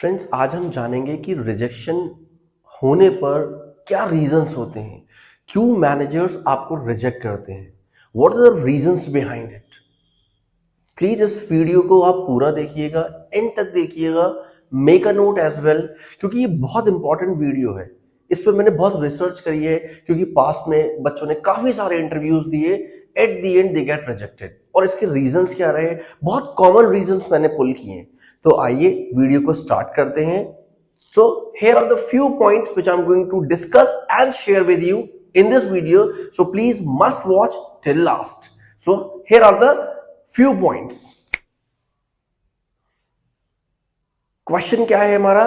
Friends, आज हम जानेंगे कि रिजेक्शन होने पर क्या रीजंस होते हैं, क्यों मैनेजर्स आपको रिजेक्ट करते हैं, what are the reasons behind it. Please इस वीडियो को आप पूरा देखिएगा, एंड तक देखिएगा, make a note as well, क्योंकि ये बहुत इंपॉर्टेंट वीडियो है। इस पर मैंने बहुत रिसर्च करी है, क्योंकि पास्ट में बच्चों ने काफी सारे इंटरव्यूज दिए, at the and they get rejected. और इसके रीजंस क्या रहे, बहुत कॉमन रीजंस मैंने पुल किए हैं। तो आइए वीडियो को स्टार्ट करते हैं। So here are the few points which I'm going to discuss and share with you in this video. So please must watch till last. So here are the few points. Question क्या है हमारा?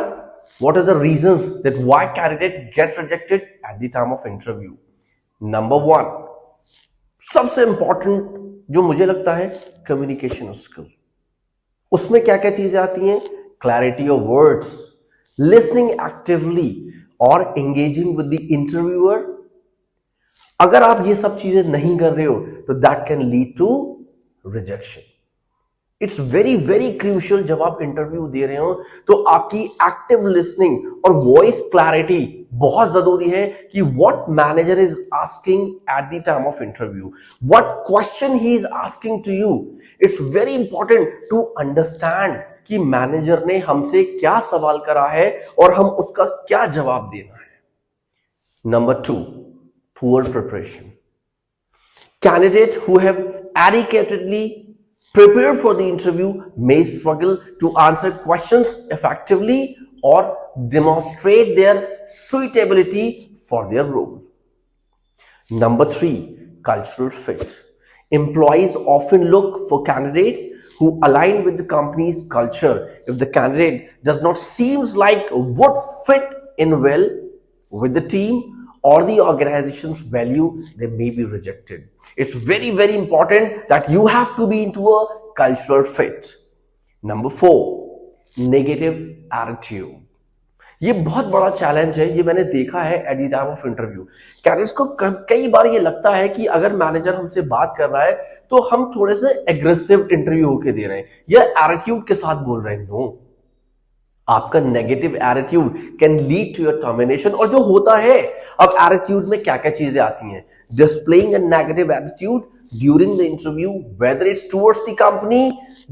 What are the reasons that why candidate get rejected at the time of interview? Number one, सबसे important जो मुझे लगता है communication skill. उसमें क्या क्या चीजें आती हैं? Clarity of words, listening actively और engaging with the interviewer. अगर आप ये सब चीजें नहीं कर रहे हो तो that can lead to rejection. It's very very crucial जब आप इंटरव्यू दे रहे हो तो आपकी एक्टिव लिसनिंग और वॉइस क्लैरिटी बहुत जरूरी है कि what manager is asking at the time of interview, what question he is asking to you. It's very important to understand कि मैनेजर ने हमसे क्या सवाल करा है और हम उसका क्या जवाब देना है। Number two, poor preparation. Candidate who have adequately prepared for the interview may struggle to answer questions effectively or demonstrate their suitability for their role. Number three, cultural fit. Employees often look for candidates who align with the company's culture. If the candidate does not seems like would fit in well with the team or the organization's value, they may be rejected. It's very very important that you have to be into a cultural fit. Number four, negative attitude. ये बहुत बड़ा challenge है, ये मैंने देखा है at the time of interview. Candidates को कई बार ये लगता है कि अगर मैनेजर हमसे बात कर रहा है तो हम थोड़े से एग्रेसिव इंटरव्यू होके दे रहे हैं या एटीट्यूड के साथ बोल रहे हैं। नो, आपका negative attitude can lead to your termination. और जो होता है, अब एटीट्यूड में क्या क्या चीजें आती हैं? Displaying a negative attitude during the interview, whether it's towards the company,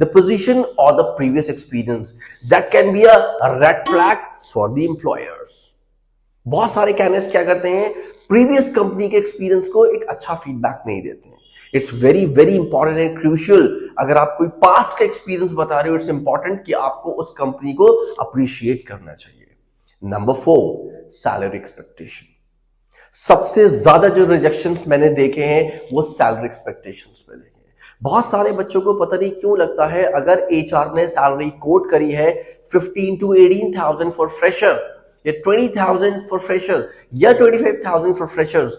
the position or the previous experience, that can be a red flag for the employers. बहुत सारे कैंडिडेट्स क्या करते हैं, प्रीवियस कंपनी के एक्सपीरियंस को एक अच्छा feedback नहीं देते हैं। It's very very important and crucial. अगर आप कोई पास्ट का एक्सपीरियंस बता रहे हो, इट्स इंपॉर्टेंट कि आपको उस कंपनी को अप्रिशिएट करना चाहिए। Number four, salary expectation. सबसे ज्यादा जो रिजेक्शंस मैंने देखे हैं वो सैलरी एक्सपेक्टेशंस पे देखे हैं। बहुत सारे बच्चों को पता नहीं क्यों लगता है, अगर एचआर ने सैलरी कोट करी है 15 to 18,000 फॉर फ्रेशर या 20,000 फॉर फ्रेशर या 25,000 फॉर फ्रेशर्स,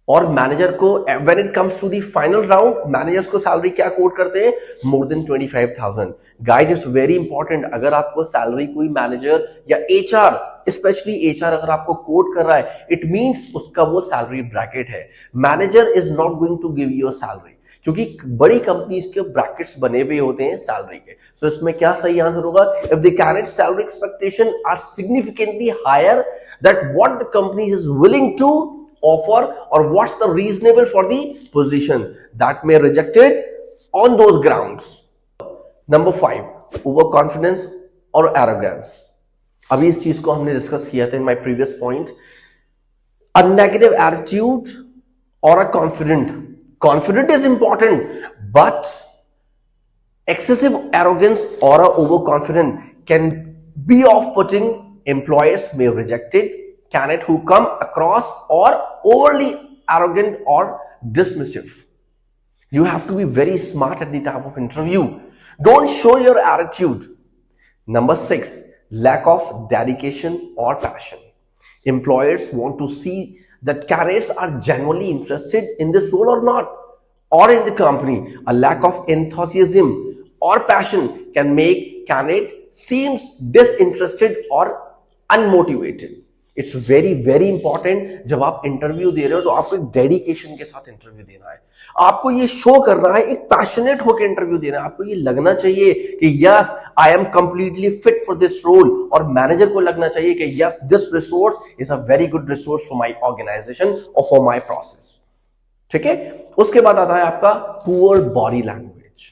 और मैनेजर को when it comes to the final round managers को सैलरी क्या कोट करते हैं? More than 25,000. Guys, it's very important, अगर आपको सैलरी कोई मैनेजर या एचआर, स्पेशली एचआर अगर आपको कोट कर रहा है, इट मींस उसका वो सैलरी ब्रैकेट है। Manager is not going to give you a salary, क्योंकि बड़ी कंपनीज के ब्रैकेट्स बने हुए होते हैं सैलरी के। सो इसमें क्या सही आंसर होगा? If the candidate salary expectation are significantly higher that what the company is willing to offer or what's the reasonable for the position, that may rejected on those grounds. Number 5, overconfidence or arrogance. अभी इस चीज को हमने discuss किया था in my previous point. A negative attitude or a confident is important, but excessive arrogance or a overconfident can be off-putting. Employers may reject it. Candidate who come across or overly arrogant or dismissive. You have to be very smart at the time of interview. Don't show your attitude. Number 6, lack of dedication or passion. Employers want to see that candidates are genuinely interested in this role or not, or in the company. A lack of enthusiasm or passion can make candidate seems disinterested or unmotivated. It's very very important. जब आप interview दे रहे हो तो आपको एक dedication के साथ interview देना है, आपको ये शो करना है, एक पैशनेट होकर इंटरव्यू देना है। आपको ये लगना चाहिए कि yes I am completely fit for this role, और मैनेजर को लगना चाहिए कि yes this resource is a very good resource for my organisation और फॉर माय प्रोसेस। ठीक है, उसके बाद आता है आपका poor body language.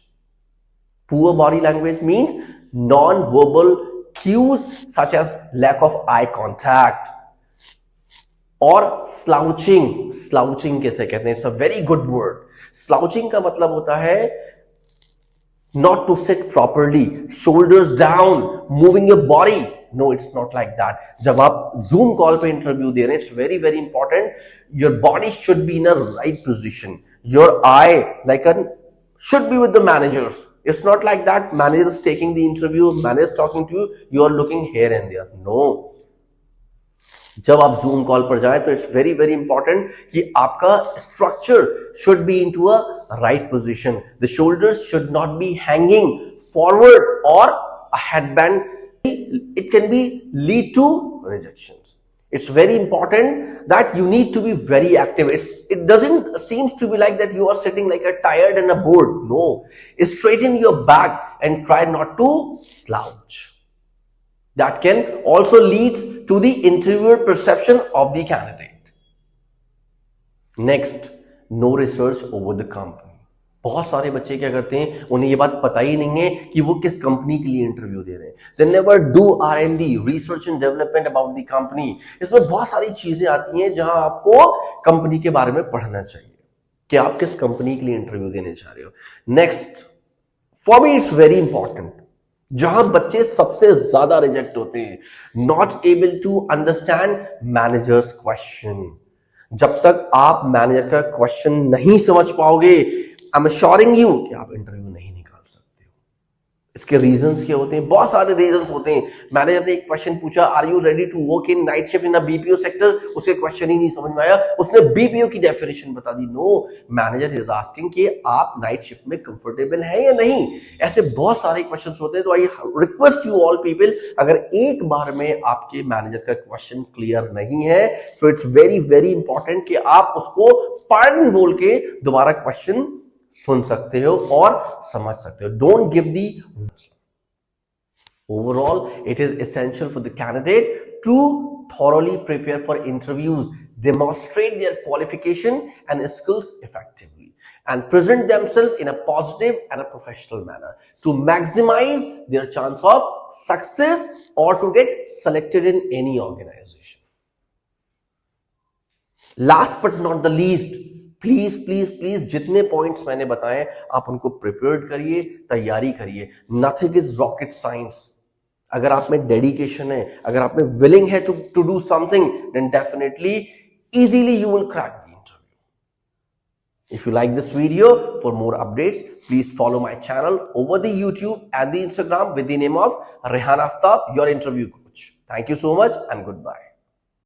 Poor body language means non verbal cues such as lack of eye contact और slouching कैसे कहते हैं, it's a very good word. Slouching का मतलब होता है not to sit properly, shoulders down, moving your body. No, it's not like that. जब आप Zoom कॉल पे इंटरव्यू दे रहे हैं, it's very very important. Your body should be in a right position. Your eye should be with the managers. It's not like that. Manager is taking the interview, manager is talking to you, you are looking here and there. No. जब आप zoom call पर जाए तो it's very very important कि आपका structure should be into a right position. The shoulders should not be hanging forward और a headband, it can be lead to rejection. It's very important that you need to be very active. It doesn't seems to be like that you are sitting like a tired and a bored. No, straighten your back and try not to slouch. That can also lead to the interviewer perception of the candidate. Next, no research over the company. बहुत सारे बच्चे क्या करते हैं, उन्हें ये बात पता ही नहीं है कि वो किस कंपनी के लिए इंटरव्यू दे रहे हैं। They never do R&D, research and development about the company. इसमें बहुत सारी चीजें आती हैं जहां आपको कंपनी के बारे में पढ़ना चाहिए कि आप किस कंपनी के लिए इंटरव्यू देने जा रहे हो। Next, for me it's very important, जहां बच्चे सबसे ज्यादा रिजेक्ट होते हैं, not able to understand managers question. जब तक आप मैनेजर का क्वेश्चन नहीं समझ पाओगे, आई एम अश्योरिंग यू कि आप इंटरव्यू नहीं निकाल सकते हो। इसके रीजंस क्या होते हैं? बहुत सारे रीजंस होते हैं। मैनेजर ने एक क्वेश्चन पूछा, are you ready to work in night shift in a BPO sector? उसके क्वेश्चन ही नहीं समझ में आया, उसने बीपीओ की डेफिनेशन बता दी। नो, मैनेजर इज आस्किंग कि आप नाइट शिफ्ट में कंफर्टेबल हैं या नहीं। ऐसे बहुत सारे क्वेश्चंस होते हैं। तो I request you all people, अगर एक बार में आपके मैनेजर का क्वेश्चन क्लियर नहीं है, so it's very very important कि आप उसको पार्डन बोल के दोबारा क्वेश्चन सुन सकते हो और समझ सकते हो। डोंट गिव दी। Overall it is essential for the candidate to thoroughly prepare for interviews, demonstrate their qualification and skills effectively, and present themselves in a positive and a professional manner to maximize their chance of success or to get selected in any organization. Last but not the least, please please please जितने points मैंने बताए आप उनको prepared करिए, तैयारी करिए। Nothing is rocket science. अगर आप में डेडिकेशन है, अगर आप में विलिंग है to do something, then definitely easily you will crack the interview. If you like this video, for more updates, please follow my channel over the YouTube and the Instagram with the name of Rehan Aftab, your interview coach. Thank you so much and goodbye.